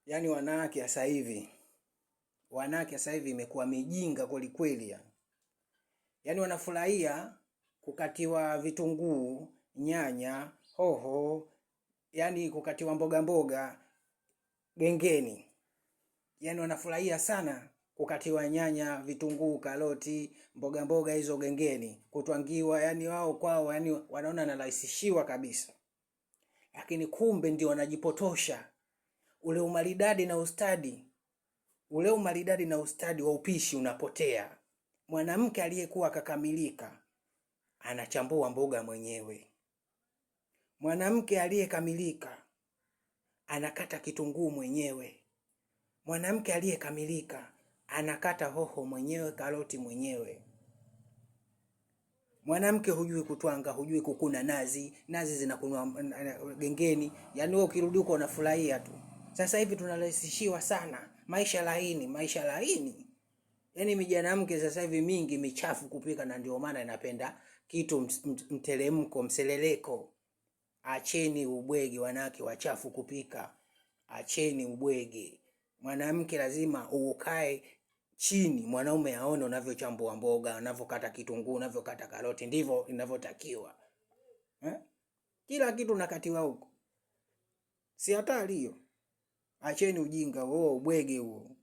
Yaani wanawake sasa hivi imekuwa mijinga kweli kweli ya. Yaani wanafurahia kukatiwa vitunguu, nyanya, hoho, yaani kukatiwa mboga mboga gengeni. Yaani wanafurahia sana kukatiwa nyanya, vitunguu, karoti, mboga mboga hizo gengeni, kutwangiwa, yaani wao kwao, yaani wanaona anarahisishiwa kabisa. Lakini kumbe ndio wanajipotosha. Ule umaridadi na ustadi wa upishi unapotea. Mwanamke aliyekuwa akakamilika anachambua mboga mwenyewe. Mwanamke aliyekamilika anakata kitunguu mwenyewe. Mwanamke aliyekamilika anakata hoho mwenyewe, karoti mwenyewe. Mwanamke hujui kutwanga, hujui kukuna nazi zinakunwa gengeni. Yaani wewe ukirudi huko unafurahia tu. Sasa hivi tunarahisishiwa sana, maisha laini. Yaani mwanamke sasa hivi mingi michafu kupika, na ndio maana inapenda kitu mteremko, mseleleko. Acheni ubwege wanawake wachafu kupika. Acheni ubwege. Mwanamke lazima ukae chini, mwanaume aone unavyochambua mboga, unavyokata kitunguu, unavyokata karoti, ndivyo inavyotakiwa. Kila kitu nakatiwa huko. Si hatari hiyo? Acheni ujinga huo, ubwege huo.